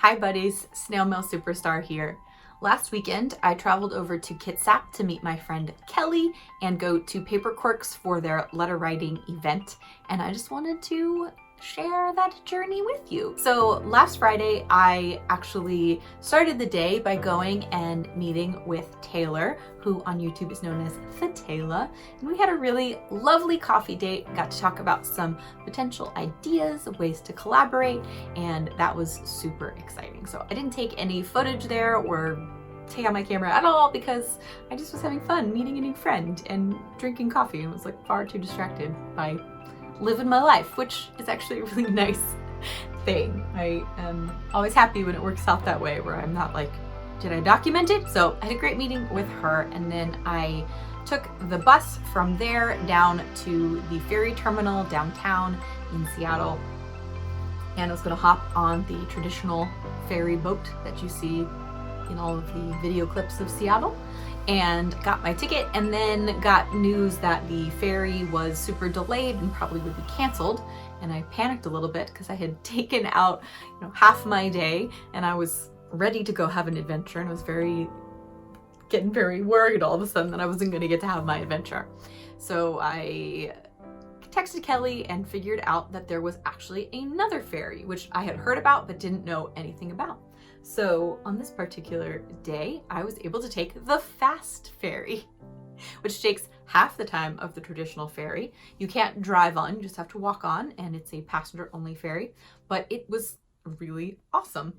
Hi buddies, Snail Mail Superstar here. Last weekend, I traveled over to Kitsap to meet my friend Kelly and go to Paper Quirks for their letter writing event, and I just wanted to share that journey with you. So last Friday, I actually started the day by going and meeting with Taylor, who on YouTube is known as the Taylor, and we had a really lovely coffee date, got to talk about some potential ideas, ways to collaborate, and that was super exciting. So I didn't take any footage there or take out my camera at all because I just was having fun meeting a new friend and drinking coffee and was like far too distracted by living my life, which is actually a really nice thing. I am always happy when it works out that way, where I'm not like, did I document it? So I had a great meeting with her, and then I took the bus from there down to the ferry terminal downtown in Seattle, and I was gonna hop on the traditional ferry boat that you see in all of the video clips of Seattle, and got my ticket, and then got news that the ferry was super delayed and probably would be canceled. And I panicked a little bit because I had taken out, half my day, and I was ready to go have an adventure, and I was getting very worried all of a sudden that I wasn't going to get to have my adventure. So I texted Kelly and figured out that there was actually another ferry, which I had heard about but didn't know anything about. So on this particular day, I was able to take the fast ferry, which takes half the time of the traditional ferry. You can't drive on, you just have to walk on, and it's a passenger only ferry, but it was really awesome.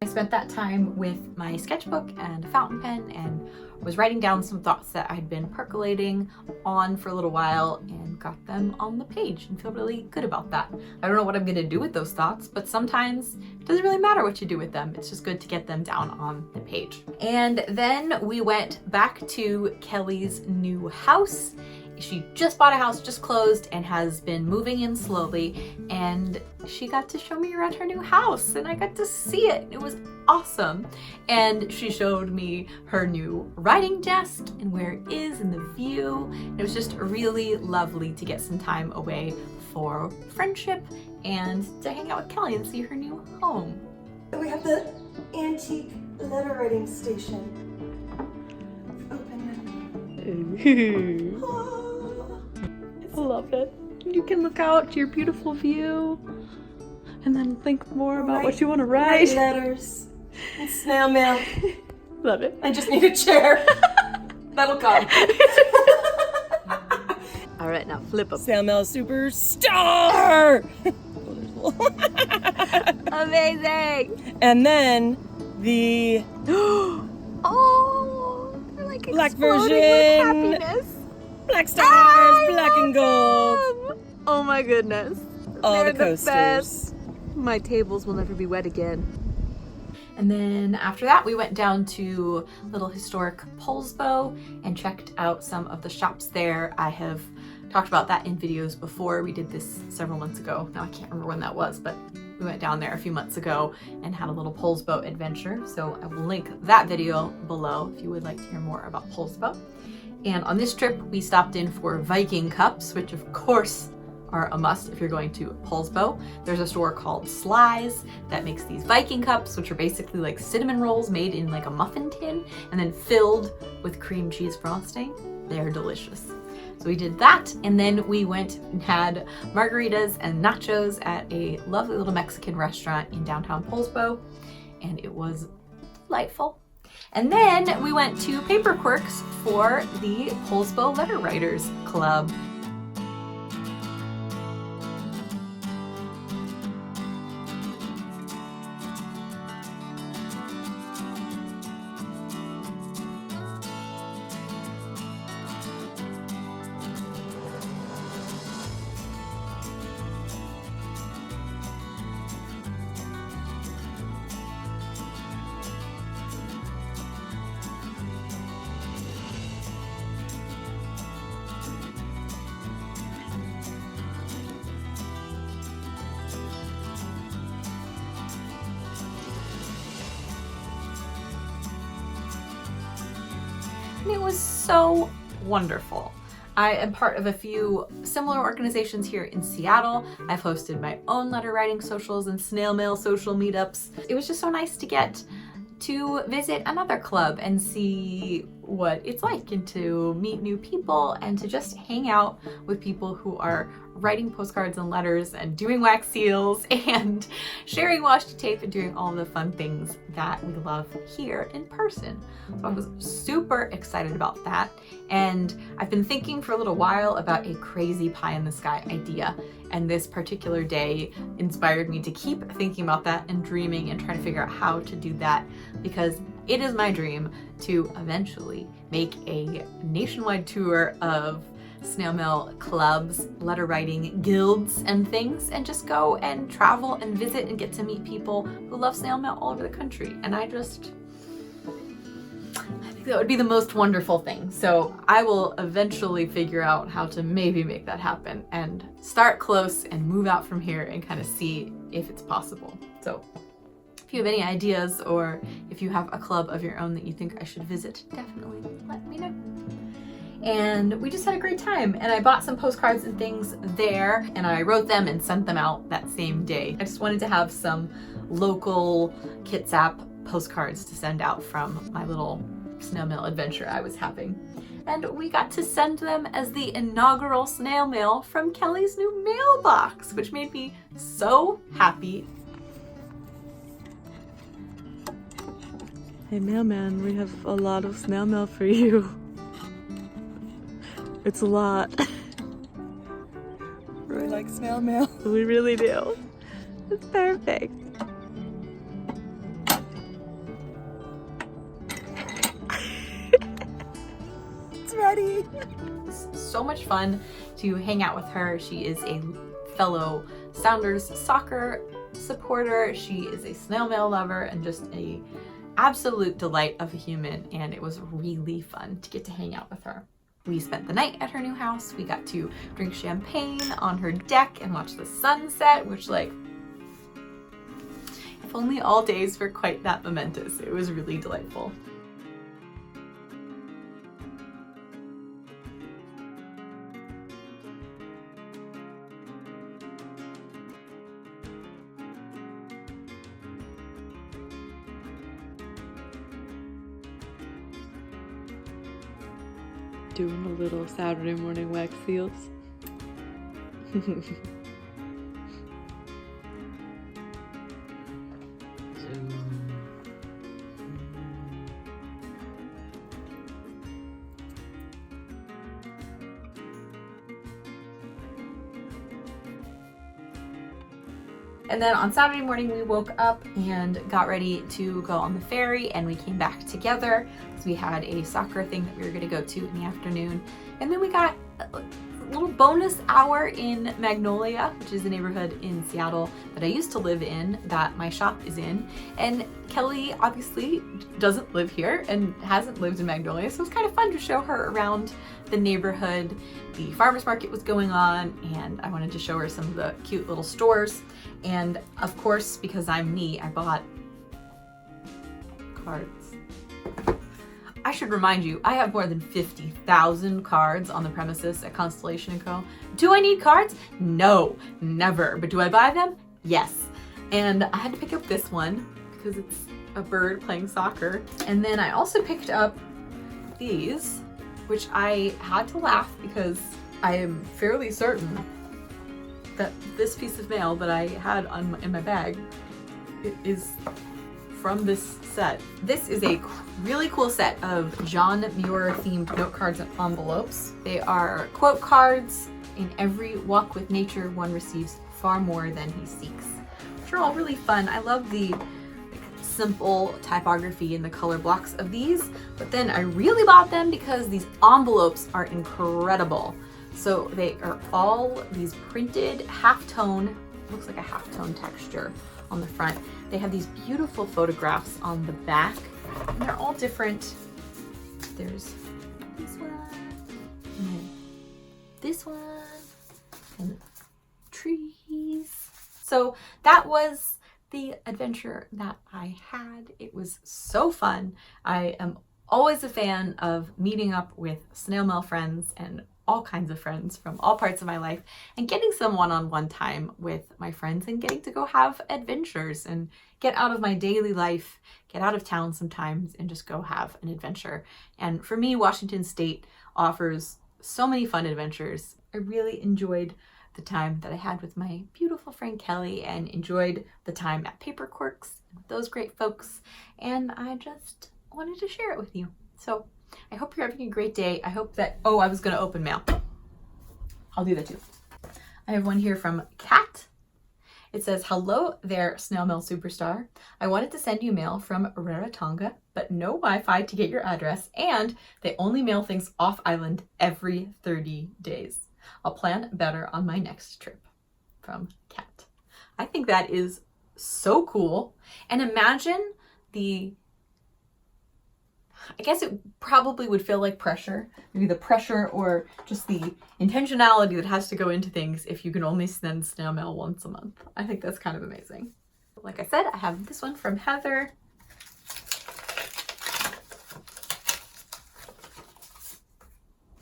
Spent that time with my sketchbook and a fountain pen and was writing down some thoughts that I'd been percolating on for a little while and got them on the page and feel really good about that. I don't know what I'm gonna do with those thoughts, but sometimes it doesn't really matter what you do with them. It's just good to get them down on the page. And then we went back to Kelly's new house. She just bought a house, just closed, and has been moving in slowly, and she got to show me around her new house, and I got to see it. It was awesome. And she showed me her new writing desk and where it is and the view. And it was just really lovely to get some time away for friendship and to hang out with Kelly and see her new home. We have the antique letter writing station. Open it. Oh. I love it. You can look out to your beautiful view and then think more about what you want to write. Write letters and snail mail. Love it. I just need a chair. That'll come. All right, now flip them. Snail Mail Superstar! Amazing! And then the oh, they're like black exploding version. with happiness. Black stars, black and gold. Oh my goodness. All They're the coasters. best. My tables will never be wet again. And then after that, we went down to little historic Poulsbo and checked out some of the shops there. I have talked about that in videos before. We did this several months ago. Now I can't remember when that was, but we went down there a few months ago and had a little Poulsbo adventure. So I will link that video below if you would like to hear more about Poulsbo. And on this trip, we stopped in for Viking cups, which of course are a must if you're going to Poulsbo. There's a store called Sly's that makes these Viking cups, which are basically like cinnamon rolls made in like a muffin tin and then filled with cream cheese frosting. They're delicious. So we did that, and then we went and had margaritas and nachos at a lovely little Mexican restaurant in downtown Poulsbo, and it was delightful. And then we went to Paper Quirks for the Poulsbo Letter Writers Club. And it was so wonderful. I am part of a few similar organizations here in Seattle. I've hosted my own letter writing socials and snail mail social meetups. It was just so nice to get to visit another club and see what it's like, and to meet new people, and to just hang out with people who are writing postcards and letters and doing wax seals and sharing washi tape and doing all the fun things that we love here in person. So I was super excited about that, and I've been thinking for a little while about a crazy pie in the sky idea, and this particular day inspired me to keep thinking about that and dreaming and trying to figure out how to do that, because it is my dream to eventually make a nationwide tour of snail mail clubs, letter writing guilds and things, and just go and travel and visit and get to meet people who love snail mail all over the country. And I think that would be the most wonderful thing. So I will eventually figure out how to maybe make that happen and start close and move out from here and kind of see if it's possible. So if you have any ideas, or if you have a club of your own that you think I should visit, definitely let me know. And we just had a great time, and I bought some postcards and things there, and I wrote them and sent them out that same day. I just wanted to have some local Kitsap postcards to send out from my little snail mail adventure I was having. And we got to send them as the inaugural snail mail from Kelly's new mailbox, which made me so happy. Hey mailman, we have a lot of snail mail for you. It's a lot. Really like snail mail. We really do. It's perfect. It's ready. It's so much fun to hang out with her. She is a fellow Sounders soccer supporter. She is a snail mail lover and just a absolute delight of a human, and it was really fun to get to hang out with her. We spent the night at her new house. We got to drink champagne on her deck and watch the sunset, which, like, if only all days were quite that momentous. It was really delightful. Doing a little Saturday morning wax seals. And then on Saturday morning, we woke up and got ready to go on the ferry, and we came back together because we had a soccer thing that we were going to go to in the afternoon. And then we got a little bonus hour in Magnolia, which is a neighborhood in Seattle that I used to live in, that my shop is in. And Kelly obviously doesn't live here and hasn't lived in Magnolia, so it was kind of fun to show her around the neighborhood. The farmer's market was going on, and I wanted to show her some of the cute little stores. And of course, because I'm me, I bought cards. I should remind you, I have more than 50,000 cards on the premises at Constellation & Co. Do I need cards? No, never. But do I buy them? Yes. And I had to pick up this one because it's a bird playing soccer. And then I also picked up these, which I had to laugh because I am fairly certain that this piece of mail that I had in my bag is from this set. This is a really cool set of John Muir themed note cards and envelopes. They are quote cards. In every walk with nature, one receives far more than he seeks. Which are all really fun. I love the simple typography and the color blocks of these, but then I really bought them because these envelopes are incredible. So they are all these printed halftone, looks like a halftone texture on the front. They have these beautiful photographs on the back, and they're all different. There's this one, and then this one, and trees. So that was the adventure that I had. It was so fun. I am always a fan of meeting up with snail mail friends and all kinds of friends from all parts of my life and getting some one-on-one time with my friends and getting to go have adventures and get out of my daily life, get out of town sometimes and just go have an adventure. And for me, Washington State offers so many fun adventures. I really enjoyed the time that I had with my beautiful friend Kelly and enjoyed the time at Paper Quirks with those great folks. And I just wanted to share it with you. So I hope you're having a great day. I hope that, oh, I was going to open mail. I'll do that too. I have one here from Kat. It says, hello there, Snail Mail Superstar. I wanted to send you mail from Rarotonga, but no Wi-Fi to get your address, and they only mail things off island every 30 days. I'll plan better on my next trip. From Kat. I think that is so cool. And imagine I guess it probably would feel like pressure, maybe the pressure or just the intentionality that has to go into things if you can only send snail mail once a month. I think that's kind of amazing. Like I said, I have this one from Heather.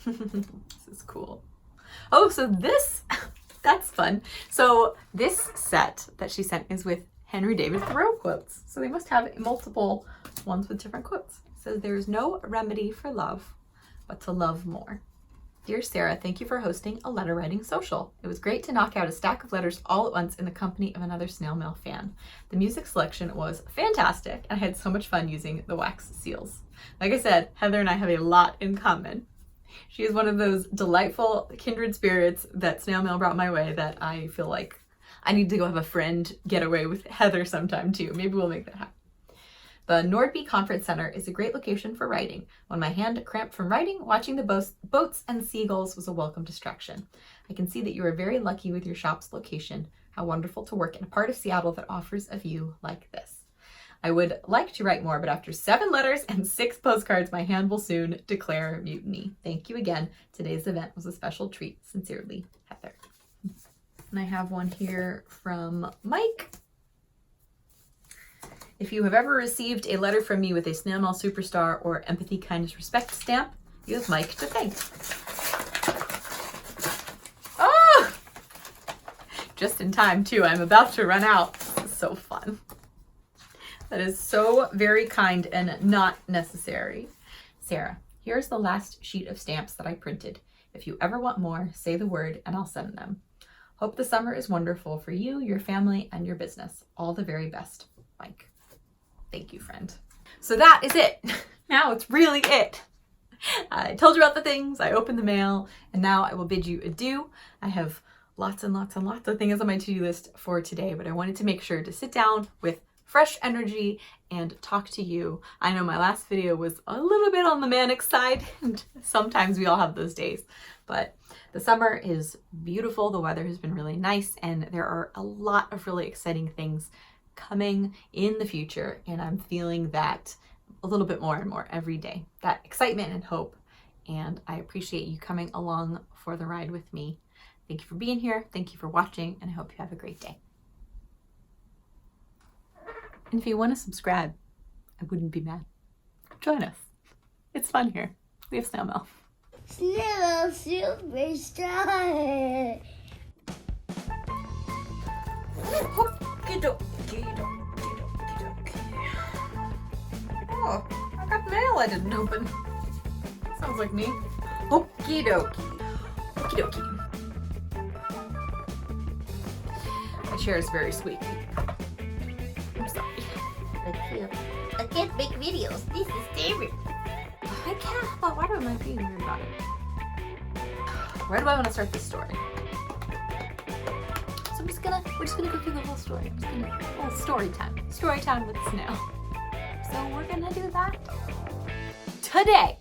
This is cool. Oh, so this, that's fun. So this set that she sent is with Henry David Thoreau quotes. So they must have multiple ones with different quotes. It says, there is no remedy for love, but to love more. Dear Sarah, thank you for hosting a letter writing social. It was great to knock out a stack of letters all at once in the company of another snail mail fan. The music selection was fantastic, and I had so much fun using the wax seals. Like I said, Heather and I have a lot in common. She is one of those delightful kindred spirits that snail mail brought my way that I feel like I need to go have a friend getaway with Heather sometime too. Maybe we'll make that happen. The Nordby Conference Center is a great location for writing. When my hand cramped from writing, watching the boats and seagulls was a welcome distraction. I can see that you are very lucky with your shop's location. How wonderful to work in a part of Seattle that offers a view like this. I would like to write more, but after 7 letters and 6 postcards, my hand will soon declare mutiny. Thank you again. Today's event was a special treat. Sincerely, Heather. And I have one here from Mike. If you have ever received a letter from me with a Snail Mail Superstar or Empathy, Kindness, Respect stamp, you have Mike to thank. Oh! Just in time, too. I'm about to run out. This is so fun. That is so very kind and not necessary. Sarah, here's the last sheet of stamps that I printed. If you ever want more, say the word and I'll send them. Hope the summer is wonderful for you, your family, and your business. All the very best, Mike. Thank you, friend. So that is it. Now it's really it. I told you about the things, I opened the mail, and now I will bid you adieu. I have lots and lots and lots of things on my to-do list for today, but I wanted to make sure to sit down with fresh energy and talk to you. I know my last video was a little bit on the manic side, and sometimes we all have those days, but the summer is beautiful. The weather has been really nice, and there are a lot of really exciting things coming in the future, and I'm feeling that a little bit more and more every day, that excitement and hope, and I appreciate you coming along for the ride with me. Thank you for being here, thank you for watching, and I hope you have a great day. And if you want to subscribe, I wouldn't be mad. Join us. It's fun here. We have snail mail. Snail Superstar. Oh, I got mail I didn't open. Sounds like me. Okie dokie. Okie dokie. My chair is very squeaky. I'm sorry. I can't make videos. This is terrible. I can't. But why do I feel weird about it? Where do I want to start this story? So we're just gonna go through the whole story. Story time. Story time with Snail. So we're gonna do that today.